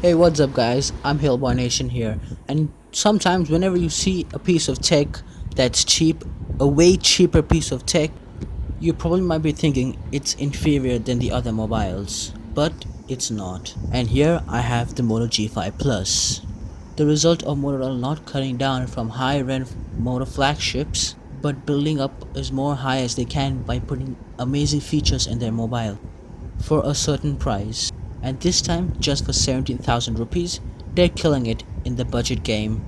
Hey, what's up, guys? I'm Hillboy Nation here, and sometimes, whenever you see a piece of tech that's cheap, a way cheaper piece of tech, you probably might be thinking it's inferior than the other mobiles, but it's not. And here I have the Moto G5 Plus. The result of Motorola not cutting down from high-end Moto flagships, but building up as more high as they can by putting amazing features in their mobile for a certain price, and this time just for 17,000 rupees. They're killing it in the budget game.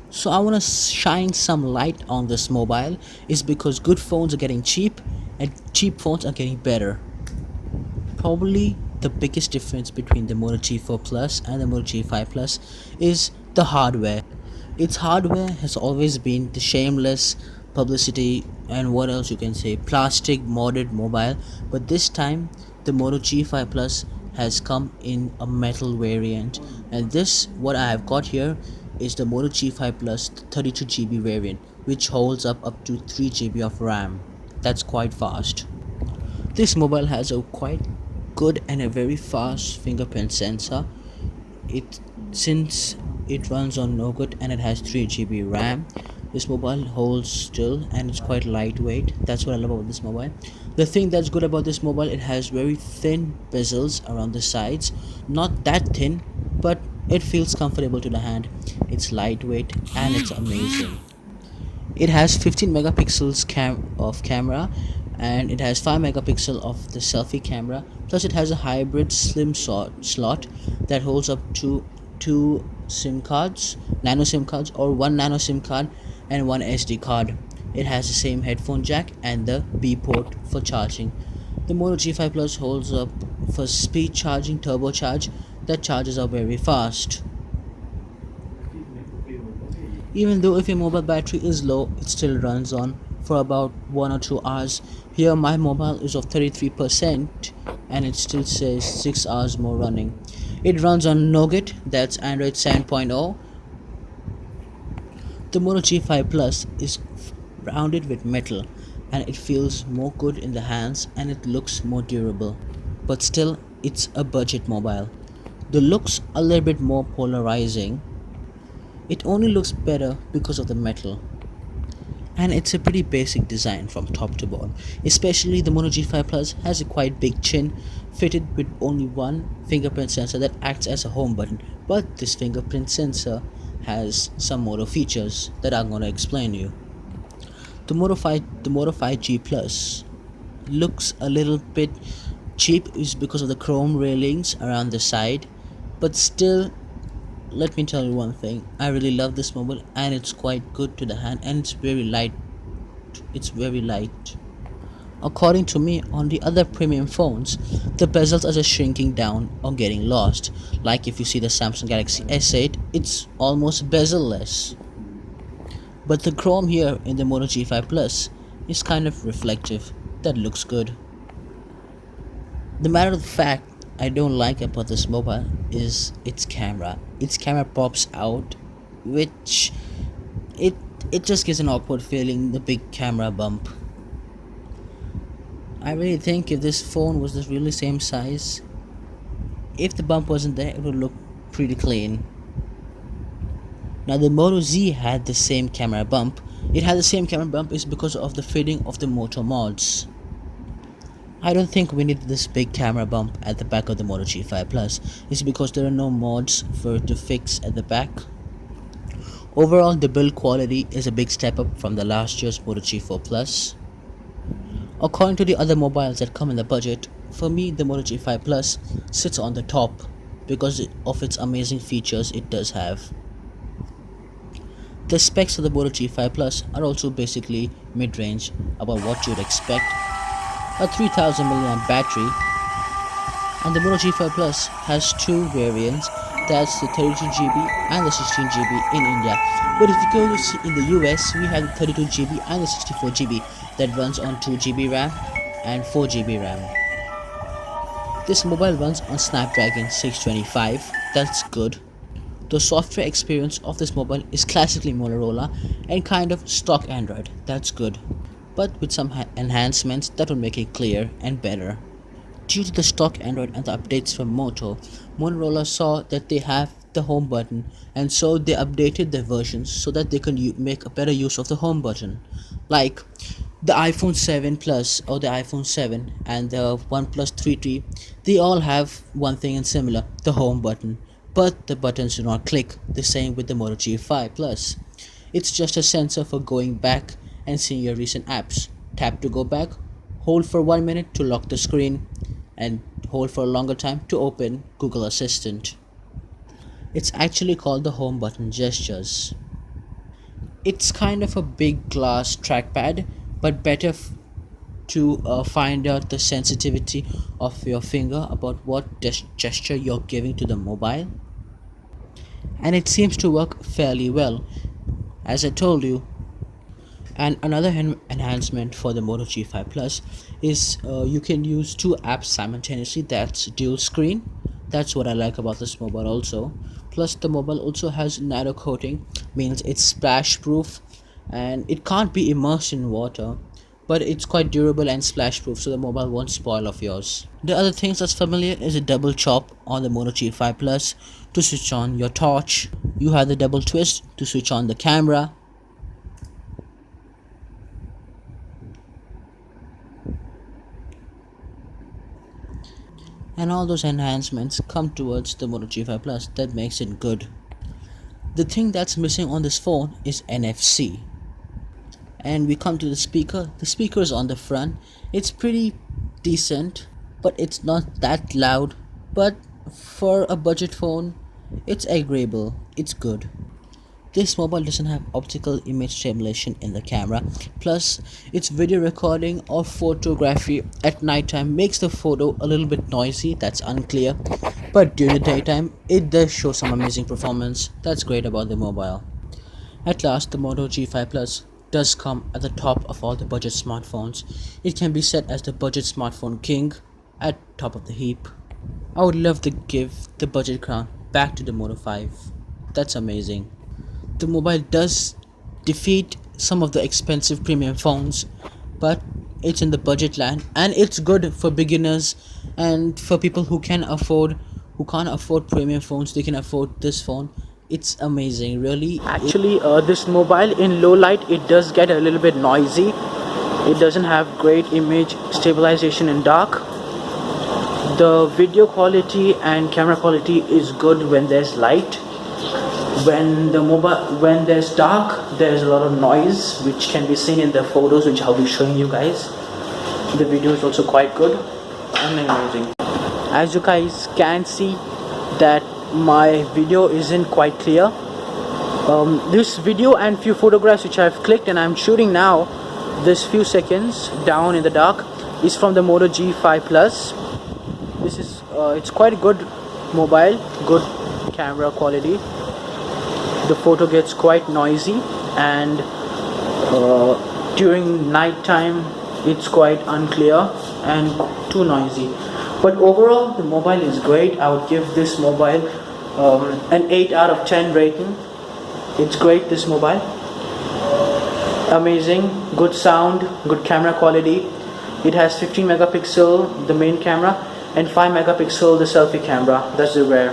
So I want to shine some light on this mobile is because good phones are getting cheap and cheap phones are getting better. Probably the biggest difference between the Moto G4 Plus and the Moto G5 Plus is the hardware. Its hardware has always been the shameless publicity and what else you can say, plastic modded mobile, but this time the Moto G5 Plus has come in a metal variant, and this what I have got here is the Moto G5 Plus 32GB variant, which holds up to 3GB of RAM. That's quite fast. This mobile has a quite good and a very fast fingerprint sensor. It since it runs on Nougat and it has 3GB RAM. This mobile holds still and it's quite lightweight. That's what I love about this mobile. The thing that's good about this mobile, it has very thin bezels around the sides. Not that thin, but it feels comfortable to the hand. It's lightweight and it's amazing. It has 15 megapixels of camera, and it has 5 megapixel of the selfie camera. Plus it has a hybrid slim slot that holds up to two SIM cards, nano SIM cards, or one nano SIM card and one SD card. It has the same headphone jack and the B port for charging. The Moto G5 Plus holds up for speed charging, turbocharge, that charges up very fast. Even though if your mobile battery is low, it still runs on for about 1 or 2 hours. Here my mobile is of 33% and it still says 6 hours more running. It runs on Nougat, that's Android 7.0. The Moto G5 Plus is rounded with metal and it feels more good in the hands and it looks more durable. But still, it's a budget mobile. The looks a little bit more polarizing. It only looks better because of the metal. And it's a pretty basic design from top to bottom. Especially the Moto G5 Plus has a quite big chin, fitted with only one fingerprint sensor that acts as a home button. But this fingerprint sensor has some Moto features that I'm gonna explain to you. The Moto 5G Plus looks a little bit cheap is because of the chrome railings around the side, but still, let me tell you one thing, I really love this mobile and it's quite good to the hand and it's very light. According to me, on the other premium phones, the bezels are just shrinking down or getting lost. Like if you see the Samsung Galaxy S8, it's almost bezel-less. But the chrome here in the Moto G5 Plus is kind of reflective. That looks good. The matter of fact I don't like about this mobile is its camera. Its camera pops out, which it it just gives an awkward feeling, the big camera bump. I really think if this phone was the really same size, if the bump wasn't there, it would look pretty clean. Now the Moto Z had the same camera bump. It had the same camera bump is because of the fitting of the Moto mods. I don't think we need this big camera bump at the back of the Moto G5 Plus. It's because there are no mods for it to fix at the back. Overall, the build quality is a big step up from the last year's Moto G4 Plus. According to the other mobiles that come in the budget, for me the Moto G5 Plus sits on the top because of its amazing features it does have. The specs of the Moto G5 Plus are also basically mid-range, about what you'd expect. A 3000 mAh battery, and the Moto G5 Plus has two variants, that's the 32GB and the 16GB in India. But if you go to see in the US, we have the 32GB and the 64GB that runs on 2GB RAM and 4GB RAM. This mobile runs on Snapdragon 625, that's good. The software experience of this mobile is classically Motorola and kind of stock Android, that's good, but with some enhancements that will make it clear and better. due to the stock Android and the updates from Moto, Motorola saw that they have the home button, and so they updated their versions so that they can make a better use of the home button. Like the iPhone 7 Plus or the iPhone 7 and the OnePlus 3T, they all have one thing in similar, the home button. But the buttons do not click, the same with the Moto G5 Plus. It's just a sensor for going back and seeing your recent apps. Tap to go back, hold for 1 minute to lock the screen, and hold for a longer time to open Google Assistant. It's actually called the home button gestures. It's kind of a big glass trackpad, but better to find out the sensitivity of your finger about what gesture you're giving to the mobile. And it seems to work fairly well. As I told you, and another enhancement for the Moto G5 Plus is you can use two apps simultaneously. That's dual screen. That's what I like about this mobile also. Plus the mobile also has nano coating, means it's splash proof and it can't be immersed in water, but it's quite durable and splash proof, so the mobile won't spoil of yours. The other things that's familiar is a double chop on the Moto G5 Plus to switch on your torch. You have the double twist to switch on the camera. And all those enhancements come towards the Moto G5 Plus that makes it good. The thing that's missing on this phone is NFC. And we come to the speaker. The speaker is on the front. It's pretty decent, but it's not that loud. But for a budget phone, it's agreeable. It's good. This mobile doesn't have optical image stimulation in the camera, plus its video recording or photography at nighttime makes the photo a little bit noisy, that's unclear, but during the daytime it does show some amazing performance. That's great about the mobile. At last, the Moto G5 Plus does come at the top of all the budget smartphones. It can be said as the budget smartphone king, at top of the heap. I would love to give the budget crown back to the Moto 5. That's amazing. The mobile does defeat some of the expensive premium phones, but it's in the budget line and it's good for beginners and for people who can't afford premium phones. They can afford this phone. It's amazing, really. Actually, this mobile in low light, it does get a little bit noisy. It doesn't have great image stabilization in dark. The video quality and camera quality is good when there's light. When there's dark, there's a lot of noise, which can be seen in the photos which I'll be showing you guys. The video is also quite good and amazing. As you guys can see that my video isn't quite clear. This video and few photographs which I've clicked and I'm shooting now, this few seconds down in the dark, is from the Moto G5 Plus. This is it's quite a good mobile, good camera quality. The photo gets quite noisy, and during night time it's quite unclear and too noisy. But overall, the mobile is great. I would give this mobile an 8 out of 10 rating. It's great, this mobile. Amazing, good sound, good camera quality. It has 15 megapixel the main camera and 5 megapixel the selfie camera. That's the rear.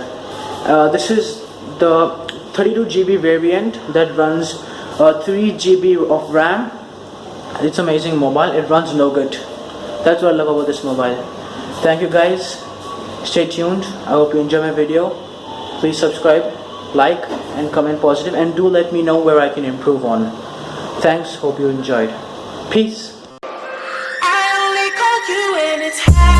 This is the 32 GB variant that runs 3 GB of RAM. It's amazing mobile. It runs no good. That's what I love about this mobile. Thank you guys. Stay tuned. I hope you enjoy my video. Please subscribe, like and comment positive, and do let me know where I can improve on. Thanks. Hope you enjoyed. Peace. I only call you when it's